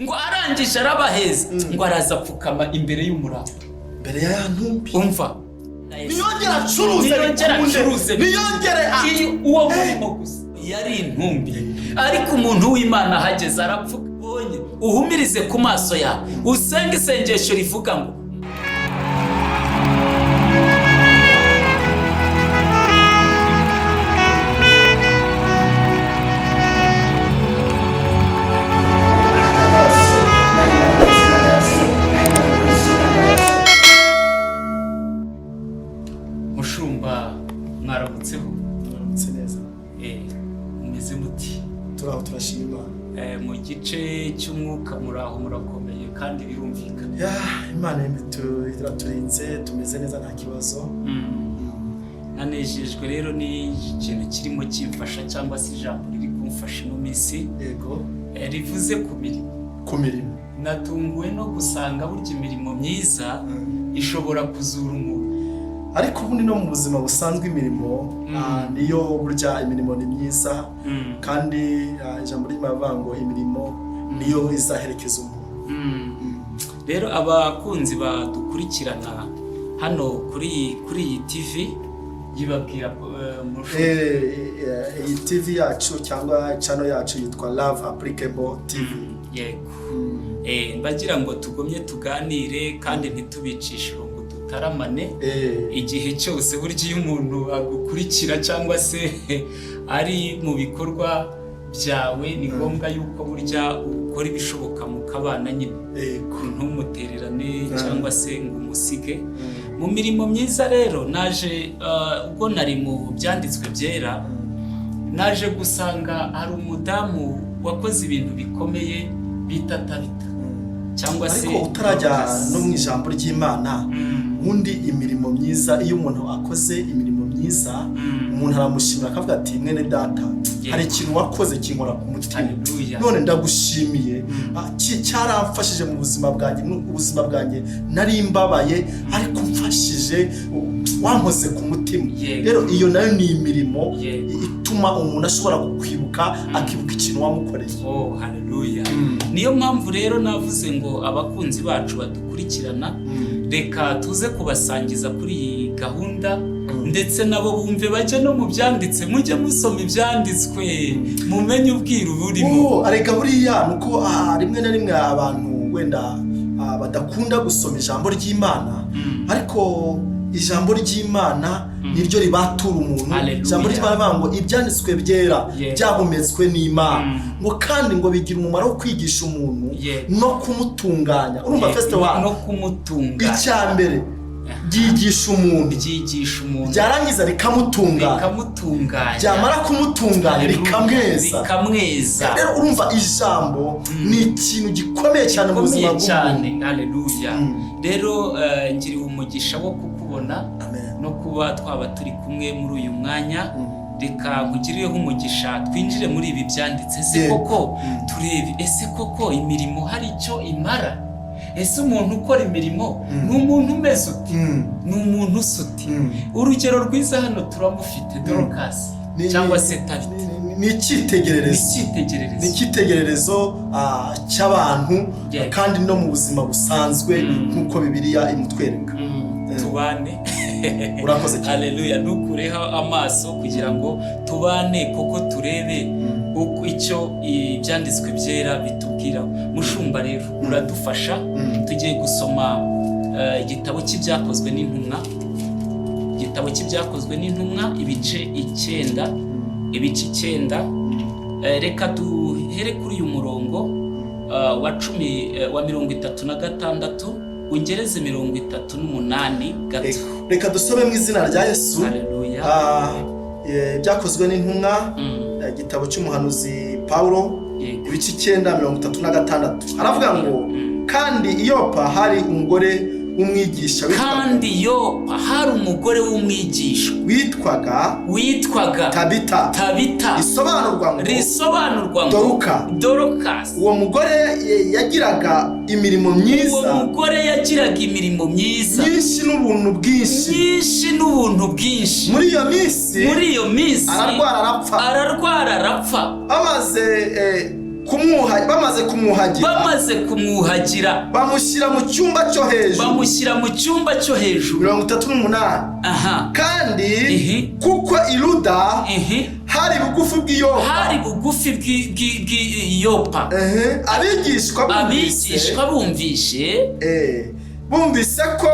ngo arangije arabaheza ngo araza apfukama imbere y'umuraba mbere ya ntumbi umva niyongera acuruze niyongere uwo murimo gusa yari intumbi ariko umuntu w'Imana hageze arapfuka bonye uhumirize ku maso yawe usenge isengesho rivuga ngo mushumba mwaramutseho neza umeze muti turaho turashima mu gice cy'umwuka muraho murakomeye kandi birumvikana Imana iraturinze tumeze neza nta kibazo nanejejwe rero ni ikintu kirimo kimfasha cyangwa se ijambo riri kumfasha ino minsi yego rivuze ku mirimo natunguwe no gusanga burya imirimo myiza ishobora kuzura umuntu ariko ubundi no mu buzima busanzwe imirimo niyo burya imirimo ni myiza kandi ijambo ry'Imana ngo imirimo niyo izaherekeza umuntu. Rero abakunzi badukurikirana hano kuri iyi TV yibabwira iyi TV yacu cyangwa channel yacu yitwa Love Applicable TV. Yego. Mbagira ngo tugomye tuganire kandi ntitubicishe taramane igihe cyose burya iyo umuntu agukurikira cyangwa se ari mu bikorwa byawe ni ngombwa yuko burya ukora ibishoboka mukabana nyine ntumutererane cyangwa se ngo umusige mu mirimo myiza. Rero naje ubwo nari mu byanditswe byera naje gusanga hari umudamu wakoze ibintu bikomeye bita Tabita cyangwa se ariko utarajya no mu ijambo ry'Imana undi imirimo myiza iyo umuntu akoze imirimo myiza umuntu aramushimira akavuga ati mwene data hari ikintu wakoze kinkora ku mutima none ndagushimiye cyaramfashije mu buzima bwanjye nari mbabaye ariko mfashije wankoze ku mutima. Rero iyo nayo ni imirimo ituma umuntu ashobora kukwibuka akibuka ikintu wamukoreye. Haleluya. Niyo mpamvu rero navuze ngo abakunzi bacu badukurikirana reka tuze kubasangiza kuri iyi gahunda ndetse nabo bumve bajye no mu byanditse mujye musoma ibyanditswe mumenye ubwiru burimo. Areka buriya nuko rimwe na rimwe abantu wenda badakunda gusoma ijambo ry'Imana ariko ijambo ry'Imana niryo ribatura umuntu. Ijambo ry'Imana ngo ibyanditswe byera byahumetswe n'Imana ngo kandi ngo bigira umumaro wo kwigisha umuntu no kumutunganya. Urumva feste wa no kumutunganya icyambere byigisha umuntu byarangiza rikamutunganya byamara kumutunganya rikamweza. Rero urumva ijambo ni ikintu gikomeye cyane mu buzima bw'umuntu. Haleluya. Rero ngiriwe umugisha wo kukubona no kuba twaba turi kumwe muri uyu mwanya. Reka nkugirireho umugisha twinjire muri ibi byanditse. Ese koko turebe ese koko imirimo hari icyo imara? Ese umuntu ukora imirimo ni umuntu umeze uti? Ni umuntu usuti? Urugero rwiza hano turamufite Dorcas cyangwa se Tabita. Ni icyitegererezo cy'abantu kandi no mu buzima busanzwe nk'uko Bibiliya imutwereka. Tubane. Urakoze cyane. Haleluya. Nukureho amaso kugira ngo tubane koko turebe uko icyo ibyanditswe byera bitubwira. Mushumba rero uradufasha tugiye gusoma igitabo cy'ibyakozwe n'intumwa ibice 9 reka duhere kuri uyu murongo wa 36 ungereze 38 gato. Reka dusome mu izina rya Yesu. Haleluya. Byakozwe n'intumwa igitabo cy'umuhanuzi Paulo ibice 9:36 aravuga ngo kandi Yopa hari umugore w'umwigisha witwaga Tabita risobanurwa ngo Dorcas. Uwo mugore yagiraga imirimo myiza nyinshi n'ubuntu bwinshi. Muri iyo minsi ararwara arapfa. Amaze bamaze kumwuhagira bamushyira mu cyumba cyo hejuru 38. aha, kandi kuko iluda hari bugufi bw'iyopa, abigishwa bumvise ko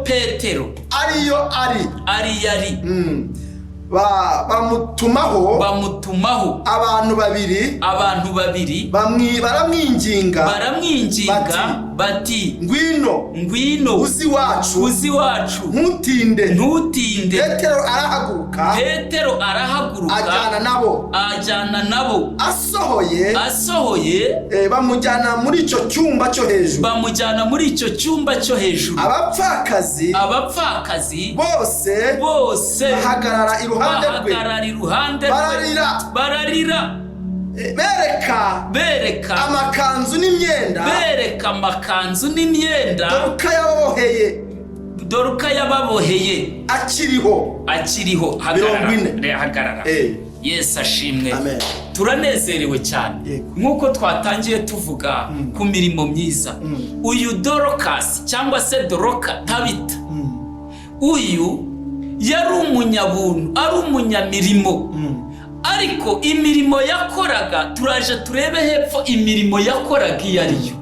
Petero ariyo ari bamutumaho abantu babiri baramwinginga bati ngwino uzi wacu ntutinde. Petero arahaguruka ajyana nabo asohoye bamujyana muri icyo cyumba cyo hejuru, abapfakazi bose bahagarara iruhande rwe bararira bereka amakanzu n'imyenda Doruka yababoheye akiriho. Hagarara. Yesu ashimwe. Turanezerewe cyane nk'uko twatangiye tuvuga ku mirimo myiza. Uyu Dorcas cyangwa se Doroka Tabita, uyu yari umunyabuntu, ari umunyamirimo, ariko imirimo yakoraga, turaje turebe hepfo imirimo yakoraga iyo ariyo.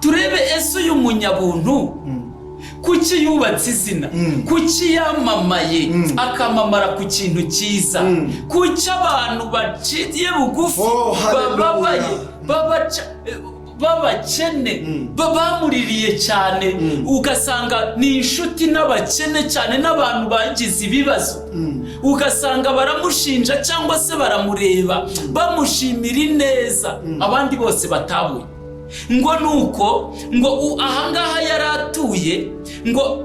Turebe ese uyu munyabuntu kuki yubatse izina, kuki yamamaye akamamara ku kintu cyiza, kuki abantu baciye bugufi b'abakene bamuririye cyane, ugasanga ni inshuti n'abakene cyane n'abantu bagize ibibazo, ugasanga baramushinja cyangwa se baramureba bamushimira ineza abandi bose batabuye. Ngo nuko ngo ahangaha yaratuye, ngo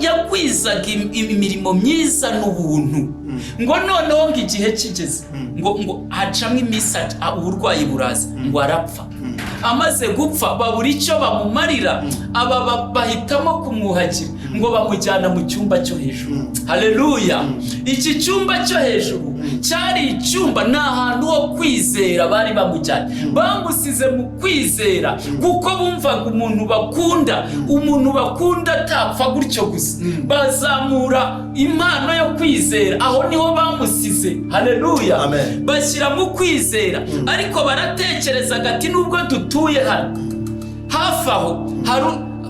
yakwizaga imirimo myiza n'ubuntu. Ngo noneho ngo igihe kigeze ngo hacamo iminsi uburwayi buraza, ngo arapfa. Amaze gupfa babura icyo bamumarira, aba bahitamo kumwuhagira, ngo bamujyana mu cyumba cyo hejuru. Haleluya. Iki cyumba cyo hejuru cyari icyumba, ni ahantu ho kwizera bari bamujyanye. Bamusize mu kwizera kuko bumvaga umuntu bakunda atapfa gutyo gusa. Bazamura impano yo kwizera, aho niho bamusize. Haleluya. Bashyira mu kwizera, ariko baratekerezaga ati nubwo dutuye hano hafi aho hari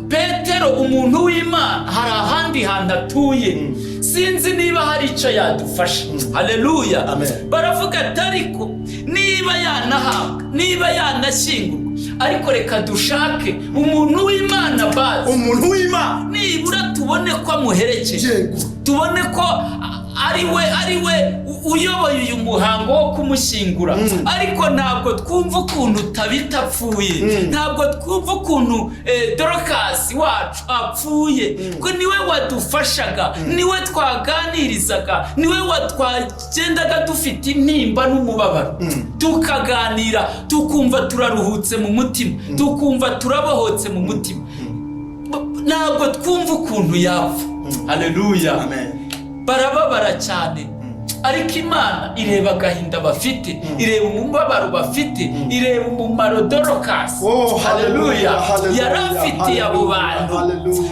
Petero umuntu w'Imana, hari ahandi hantu atuye, sinzi niba hari icyo yadufasha. Haleluya. Baravuga ati ariko niba yanahabwa, niba yanashyingurwa, ariko reka dushake umuntu w'Imana nibura tubone ko amuherekeje, tubone ko ari we uyoboye uyu muhango wo kumushyingura. Ariko ntabwo twumva ukuntu Tabita apfuye, ntabwo twumva ukuntu Dorcas wacu apfuye, ko niwe wadufashaga, niwe twaganirizaga, niwe twagendaga dufite intimba n'umubabaro, tukaganira tukumva turaruhutse mu mutima, tukumva turabohotse mu mutima. Ntabwo twumva ukuntu yapfa. Haleluya. Barababara cyane, ariko Imana ireba agahinda bafite, ireba umubabaro bafite, ireba umumaro Dorcas haleluya yari afitiye abo bantu.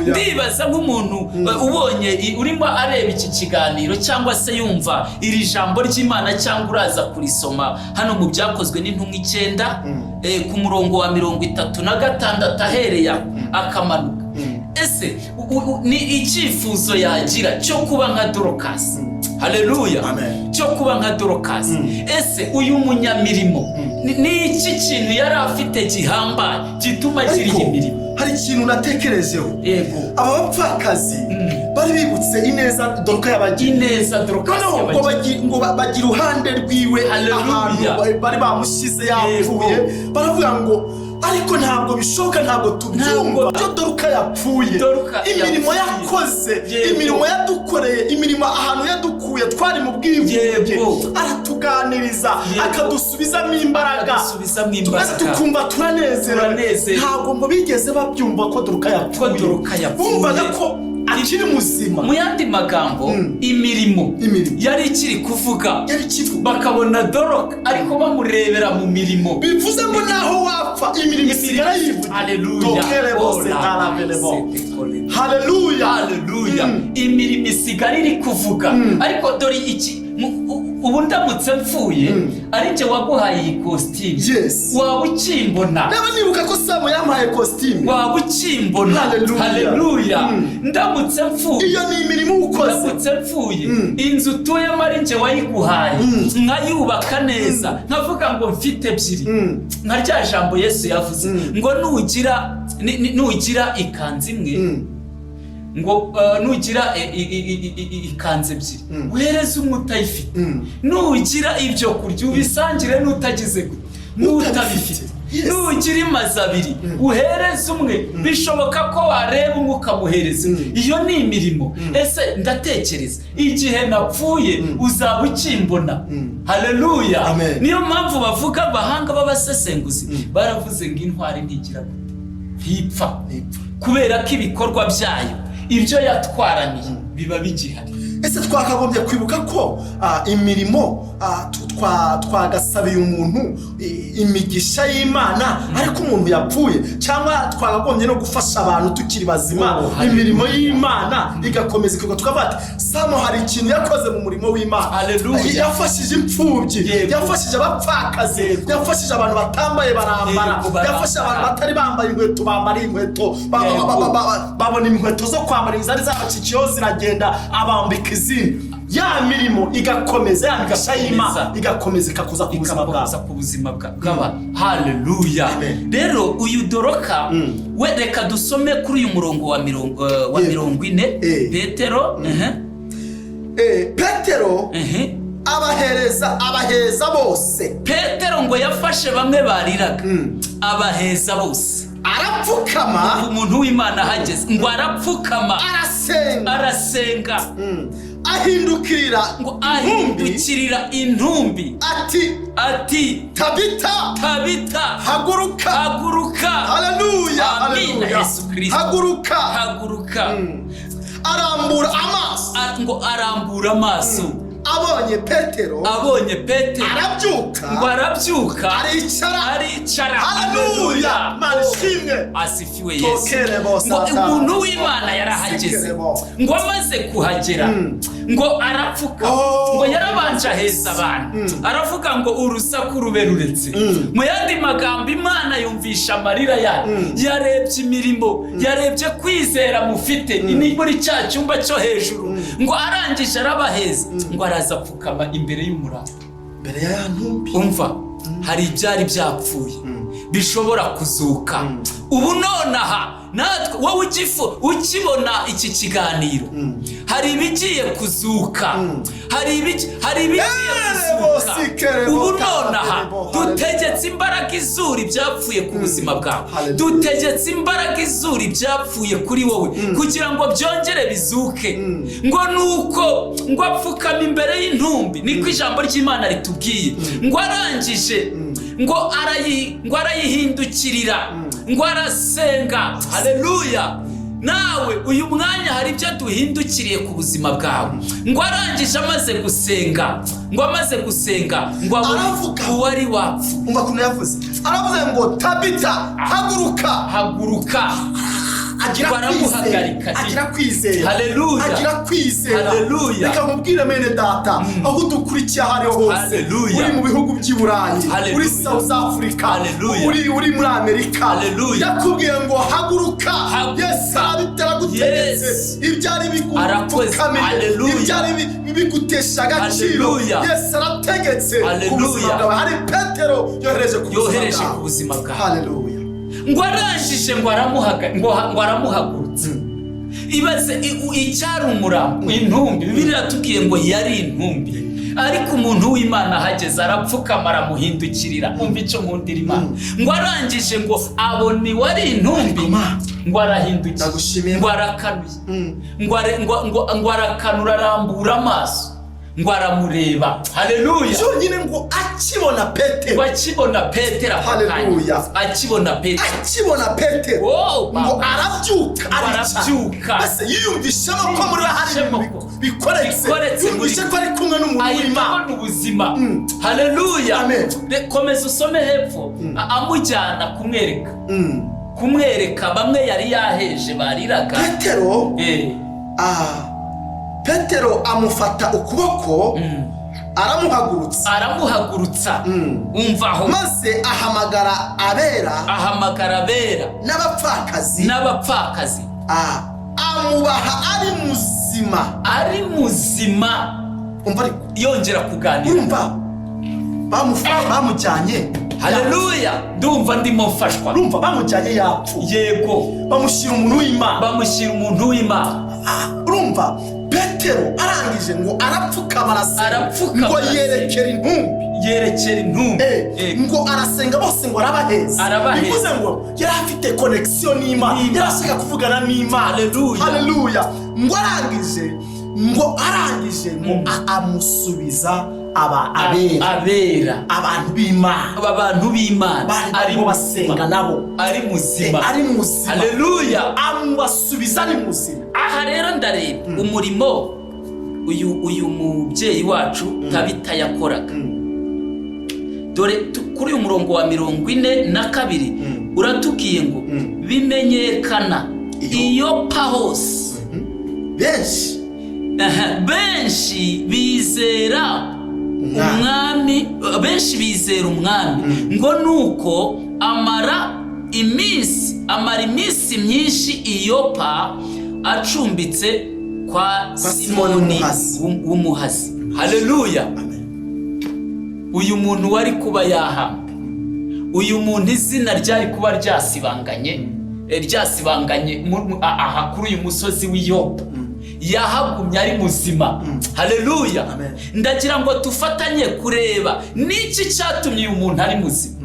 Ndibaza nk'umuntu ubonye urimo areba iki kiganiro cyangwa se yumva iri jambo ry'Imana cyangwa uraza kurisoma hano mu Byakozwe n'Intumwa 9 ku murongo wa 36 ahereye akamanuka. Ese ni icyifuzo yagira cyo kuba nka Dorcas. Haleluya. Cyo kuba nka Dorcas. Ese uyu munyamirimo ni iki kintu yari afite gihambaye gituma agira iyi mirimo? Hari ikintu natekerejeho. Aba bapfakazi bari bibutse ineza Dorcas yabagiye. Ngo bagira uruhande rwiwe ahantu bari bamushize yapfuye, baravuga ngo ariko ntabwo bishoboka, ntabwo tubyumva cyo Dorcas yapfuye. Imirimo yakoze, imirimo yadukoreye, imirimo ahantu yadukuye, twari mu bwiyunge, aratuganiriza akadusubizamo imbaraga, tukumva turanezera. Ntabwo ngo bigeze babyumva ko Dorcas yapfuye, bumvaga ko akiri muzima. Mu yandi magambo imirimo yari ikiri kuvuga, bakabona Doroka ariko bamurebera mu mirimo, bivuze ngo naho wapfa imirimo isigara yivuga. Haleluya, haleluya, haleluya. Imirimo isigara iri kuvuga. Ariko dore iki, ubu ndamutse mfuye ari nje waguhaye iyi costume, waba ukimbona. Naba nibuka ko Samu yampaye costume, waba ukimbona. Haleluya. Ndamutse mfuye, iyo ni imirimo ukoze. Ndamutse mfuye, inzu utuyemo ari nje wayiguhaye, nkayubaka neza, nkavuga ngo mfite ebyiri, nka rya jambo Yesu yavuze ngo nugira ikanzu imwe, ngo nugira ikanzu ebyiri uhereze umwe utayifite, nugira ibyo kurya ubisangire n'utagize n'utabifite, nugira imazi abiri uhereze umwe, bishoboka ko wareba umwe ukamuhereza. Iyo ni imirimo. Ese ndatekereza igihe napfuye uzaba ukimbona. Haleluya. Niyo mpamvu bavuga abahanga b'abasesenguzi baravuze ngo intwari ntigira ntipfa, kubera ko ibikorwa byayo ibyo yatwaraniye biba bigihari. Ese twakagombye kwibuka ko imirimo twagasabiye umuntu imigisha y'Imana ariko umuntu yapfuye, cyangwa twakagombye no gufasha abantu tukiri bazima imirimo y'Imana igakomeza ikago. Tukavuga ati Samu hari ikintu yakoze mu murimo w'Imana. Yafashije imfubyi, yafashije abapfakazi, yafashije abantu batambaye barambara, yafashije abantu batari bambaye inkweto bambara inkweto, babona inkweto zo kwambara izari zabacikiyeho ziragenda abambika izindi. Ya mirimo igakomeza, ya migisha y'Imana igakomeza ikakuza ku buzima bw'aba. Haleluya. Rero uyu Doroka we, reka dusome kuri uyu murongo wa 40. Petero abaheza bose. Petero ngo yafashe bamwe bariraga abaheza bose, arapfukama. Umuntu w'Imana ahageze ngo arapfukama, arasenga, ahindukirira intumbi, ati Tabita, haguruka. Haleluya, haleluya. Yesu Kristo, haguruka. Arambura amaso, abonye Petero arabyuka, aricara. Haleluya, manishimwe, asifiwe Yesu. Umuntu w'Imana yarahageze, ngo amaze kuhagera ngo arapfuka, ngo yarabanje aheza abantu, aravuga ngo urusaku rube ruretse. Mu yandi magambo Imana yumvisha amarira yanyu, yarebye imirimo, yarebye kwizera mufite ni muri cya cyumba cyo hejuru, ngo arangije arabaheza, ngo araza apfukama imbere y'umurambo, mbere ya ntumbi. Umva, hari ibyari byapfuye bishobora kuzuka. Ubu nonaha natwe wowe ukibona iki kiganiro, hari ibigiye kuzuka, hari ibigiye kuzuka. Ubu nonaha dutegetse imbaraga izura ibyapfuye ku buzima bwawe, dutegetse imbaraga izura ibyapfuye kuri wowe kugira ngo byongere bizuke. ngo apfukama imbere y'intumbi, niko ijambo ry'Imana ritubwiye. Ngo arangije ngo arayihindukirira, ngo arasenga. Haleluya. Nawe uyu mwanya hari ibyo duhindukiriye ku buzima bwawe. Ngo arangije amaze gusenga, ngo aravuga uwari wapfu. Umva kuno yavuze, aravuze ngo Tabita, haguruka. Agira kwizera. Haleluya. Reka mubwire mene data, aho dukurikiye ahari hose, uri mu bihugu by'i Burayi, uri South Africa, uri muri Amerika, yakubwiye ngo haguruka. Yesu abitaragutegetse, ibyari bigupfukamiye, ibyari bigutesha agaciro, Yesu arategetse ku buzima bwawe. Hari Petero yohereje ku buzima bwawe. Haleluya. Ngo arangije ngo aramuhagurutse. Ibaze icyari umurambo, intumbi. Bibiliya iratubwiye ngo yari intumbi, ariko umuntu w'Imana ahageze arapfukama, aramuhindukirira. Umva icyo nkundira Imana. Ngo arangije ngo abone wari intumbi, ngo arahindukira, ngo arakanuye, ngo arakanura, arambura amaso, ngo aramureba. Haleluya. Cyonyine ngo akibona Petero. Akibona Petero. Haleluya. Akibona Petero. Ngo arabyuka. Ese yiyumvishemo ko muri hari bikoretse. Yumvishe ko ari kumwe n'umuntu w'Imana. Ubuzima. Haleluya. Amen. Komeza usome hepfo. Amujyana kumwereka bamwe yari yaheje bariraga. Petero amufata ukuboko aramuhagurutsa umvaho, maze ahamagara abera n'abapfakazi amubaha ari muzima. Umva yongera kuganira. Bamujyanye. Haleluya. Ndumva ndimo mfashwa. Urumva bamujyanye yapfu. Yego. Bamushyira umuntu w'Imana. Urumva Petero arangije ngo arapfukama ngo yerekera intumbi. Ngo arasenga bose ngo arabaheza. Bivuze ngo yari afite connection n'Imana. Yari ashaka kuvugana n'Imana. Haleluya. Ngo arangije ngo amusubiza abera abantu b'Imana arimo basenga nabo ari muzima. Haleluya. Amubasubiza ari muzima. Aha rero ndareba umurimo uyu mubyeyi wacu Tabita yakoraga. Dore kuri uyu murongo wa 42 uratubwiye ngo bimenyekana iyo Pahos benshi bizera umwami, ngo nuko amara iminsi myinshi iyopa acumbitse kwa Simoni w'umuhazi. Haleluya. Uyu muntu wari kuba yahamba, uyu muntu izina ryari kuba ryasibanganye aha kuri uyu musozi w'Iyopa, yahagumye ari muzima. Haleluya. Ndagira ngo tufatanye kureba niki cyatumye uyu muntu ari muzima.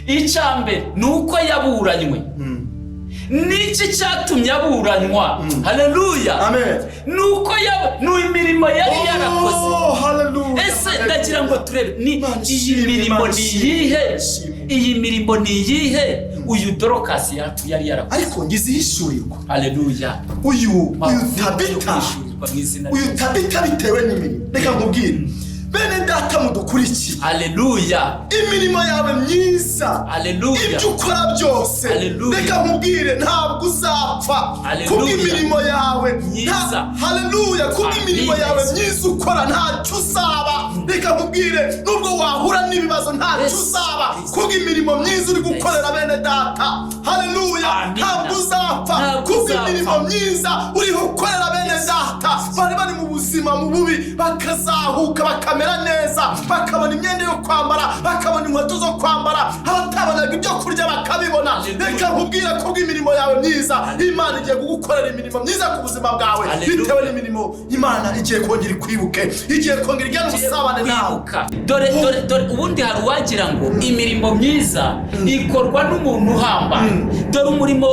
Icyambere nuko yaburanywe. Niki cyatumye aburanywa? Haleluya. Nuko imirimo yari yarakoze. Ese ndagira ngo turebe iyi mirimo ni iyihe uyu Dorokasi yari yarakoze. Ariko ngizihishurirwa. Haleluya. Uyu Tabita bitewe n'imirimo. Reka nkubwire bene data mudukurikiye. Haleluya. Imirimo yawe myiza. Haleluya. Ibyo ukora byose. Reka nkubwire ntabwo uzapfa kubw'imirimo yawe myiza. Haleluya. Kubw'imirimo yawe myiza ukora ntacyo uzaba. Reka nkubwire nubwo wahura n'ibibazo ntacyo uzaba kubw'imirimo myiza uri gukorera bene data. Haleluya. Ntabwo uzapfa kubw'imirimo myiza uri gukorera bene data. Bari mu buzima mu bubi bakazahuka bakamera neza, bakabona imyenda yo kwambara, bakabona inkweto zo kwambara, abatabonaga ibyo kurya bakabibona. Reka nkubwire kubw'imirimo yawe myiza Imana igiye kugukorera imirimo myiza ku buzima bwawe. Bitewe n'imirimo Imana igiye kongera ikwibuke, igiye kongera igena ubusabane nawe. Dore ubundi hari uwagira ngo imirimo myiza ikorwa n'umuntu uhamba. Dore umurimo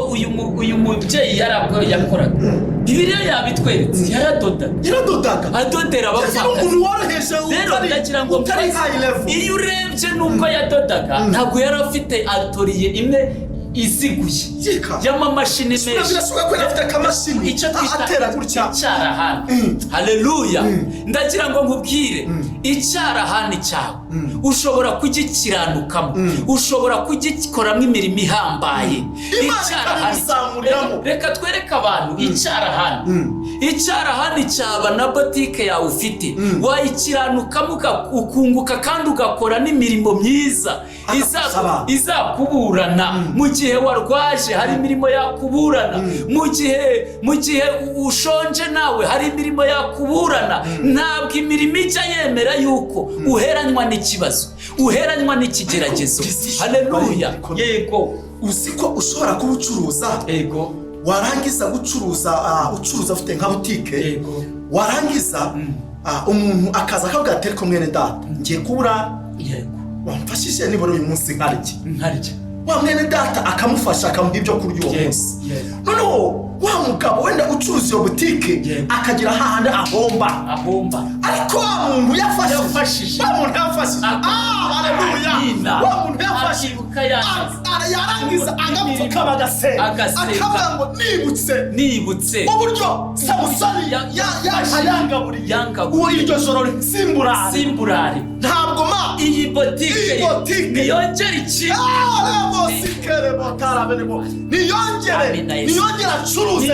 uyu mubyeyi yakoraga. Bibiliya yabitweretse. Yaradodaga. Adodera abapfakazi. Rero ndagira ngo iyo urebye nubwo yadodaga ntabwo yari afite atoriye imwe iziguye y'amamashini menshi. Icyo twita icyarahani. Haleluya. Ndagira ngo nkubwire icyarahani cyawe ushobora kugikiranukamo, ushobora kugikoramo imirimo ihambaye. Reka twereke abantu icyarahani cyaba na botike yawe ufite, wayikiranukamo ukunguka kandi ugakora n'imirimo myiza izakuburana. Mu gihe warwaje hari imirimo yakuburana, mu gihe ushonje nawe hari imirimo yakuburana. Ntabwo imirimo ijya yemera yuko uheranywa n'ikibazo, uheranywa n'ikigeragezo. Haleluya. Yego. Uzi ko ushobora kuba ucuruza, warangiza gucuruza ucuruza ufite nka butike, warangiza umuntu akaza akavuga ati ariko mwene data ngiye kubura, wamfashije nibura uyu munsi nkarye. Wa mwene data akamufasha akamuha ibyo kurya uwo munsi. Noneho wa mugabo wenda ucuruza iyo butike akagira hahandi ahomba ariko wa muntu yafashije haleluya wa muntu yafashije yarangiza agapfuka bagasenga akavuga ngo nibutse uburyo Samusoni yangaburiye uwo iryo joro simburari ntabwo iyi botike niyongere iki niyongere acuruze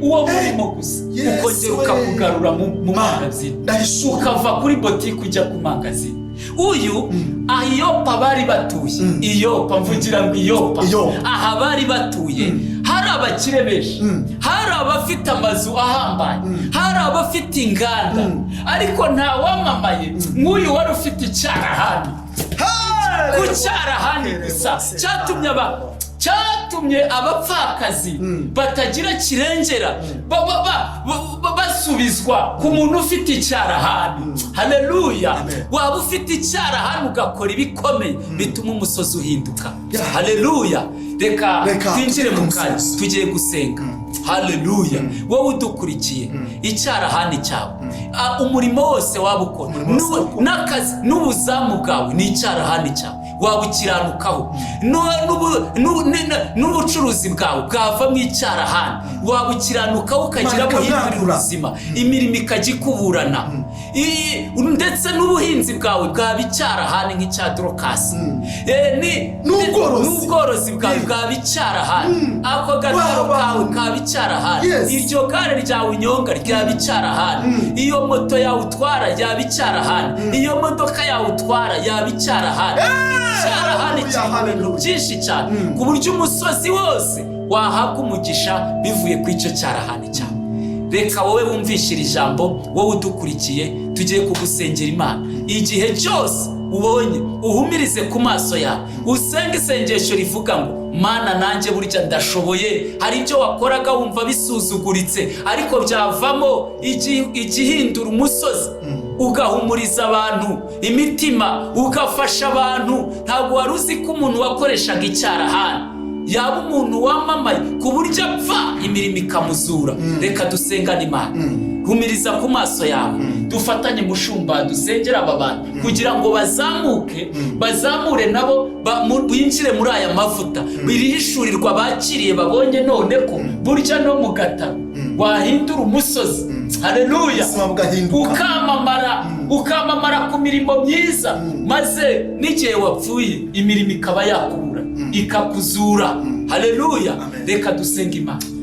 uwo murimo gusa ukongera ukakugarura mu mangazini ukava kuri botike ujya ku mangazini. Uyu Iyopa bari batuye Iyopa mvugira ngo Iyopa aha bari batuye hari abakire benshi hari abafite amazu ahambaye hari abafite inganda ariko nta wamamaye nk'uyu wari ufite icyarahani ku cyarahani gusa cyatumye abapfakazi batagira kirengera basubizwa ku muntu ufite icyarahani. Haleluya. Waba ufite icyarahani ugakora ibikomeye bituma umusozi uhinduka. Haleluya. Reka twinjire mu kanya tugiye gusenga. Haleluya. Wowe udukurikiye icyarahani cyawe umurimo wose waba ukora n'akazi n'ubuzamu bwawe ni icyarahani cyawe waba ukiranukaho n'ubucuruzi bwawe bwavamo icyarahani waba ukiranukaho ukagira guhindurira ubuzima imirimo ikajya ikuburana ndetse n'ubuhinzi bwawe bwaba icyarahani nk'icya Dorokasi n'ubworozi bwawe bwaba icyarahani ako gataro kawe kaba icyarahani iryo gare ryawe unyonga ryaba icyarahani iyo moto yawe utwara yaba icyarahani iyo modoka yawe utwara yaba icyarahani ibintu byinshi cyane ku buryo umusozi wose wahabwa umugisha bivuye ku icyo cyarahani cyawe. Reka wowe wumvishira ijambo wowe udukurikiye tugiye kugusengera Imana igihe cyose ubonye uhumirize ku maso yawe usenge isengesho rivuga ngo Mana nanjye burya ndashoboye. Hari ibyo wakoraga wumva bisuzuguritse ariko byavamo igihindura umusozi ugahumuriza abantu imitima ugafasha abantu. Ntabwo wari uzi ko umuntu wakoreshaga icyarahani yaba umuntu wamamaye ku buryo apfa imirimo ikamuzura. Reka dusengane Imana humiriza ku maso yawe dufatanye mushumba dusengera aba bantu kugira ngo bazamure nabo binjire muri aya mavuta birihishurirwa bakiriye babonye none ko burya no mu gataro wahindura umusozi. Haleluya. ukamamara ku mirimo myiza maze n'igihe wapfuye imirimo ikaba yakubura ikakuzura. Haleluya. Reka dusenga Imana.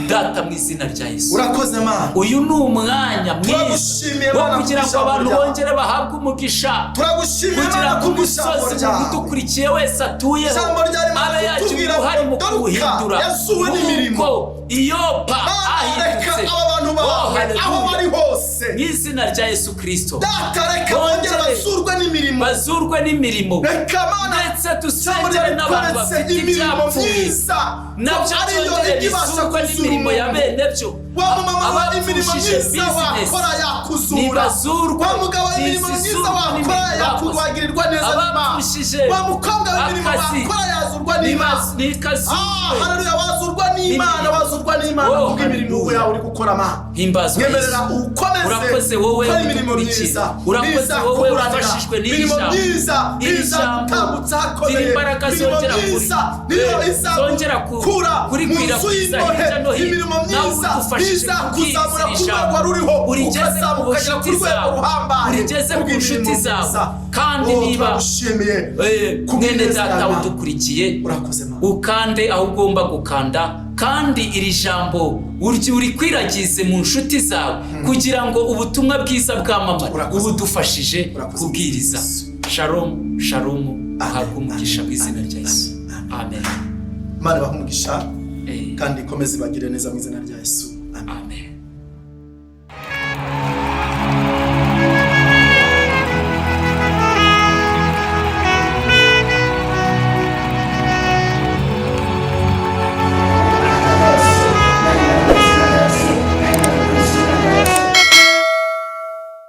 Data mu izina rya Yesu urakoze Mana uyu ni umwanya mwiza wo kugira ngo abantu bongere bahabwe umugisha kugira ngo umusozi udukurikiye wese atuyeho abe yagira uruhare mu kuwuhindura nk'uko Iyopa ahindutse aho bari hose mu izina rya Yesu Kristo. Data reka bongere bazurwe n'imirimo ndetse dusengere n'abantu bafite ibyapfuye nabyo byongere bizurwe n'imirimo ya bene byo abapfushije bizinesi nibazurwe abapfushije akazi nikazurwe imirimo yawe uri gukora Mana. Himbazwa urakoze wowe udukurikiye urakoze wowe urafashijwe n'iri jambo imbaraga zongera kurikwirakwiza hirya no hino nawe udufashije kubwiriza ijambo urigeze ku nshuti zawe urigeze ku nshuti zawe kandi niba mwene data udukurikiye ukande aho ugomba gukanda kandi iri jambo urikwiragize mu nshuti zawe kugira ngo ubutumwa bwiza bwamamare ubudufashije kubwiriza. Shalom shalom ahabwe umugisha mu izina rya Yesu. Amen. Imana ibahe umugisha kandi ikomeze ibagire neza mu izina rya Yesu. Amen.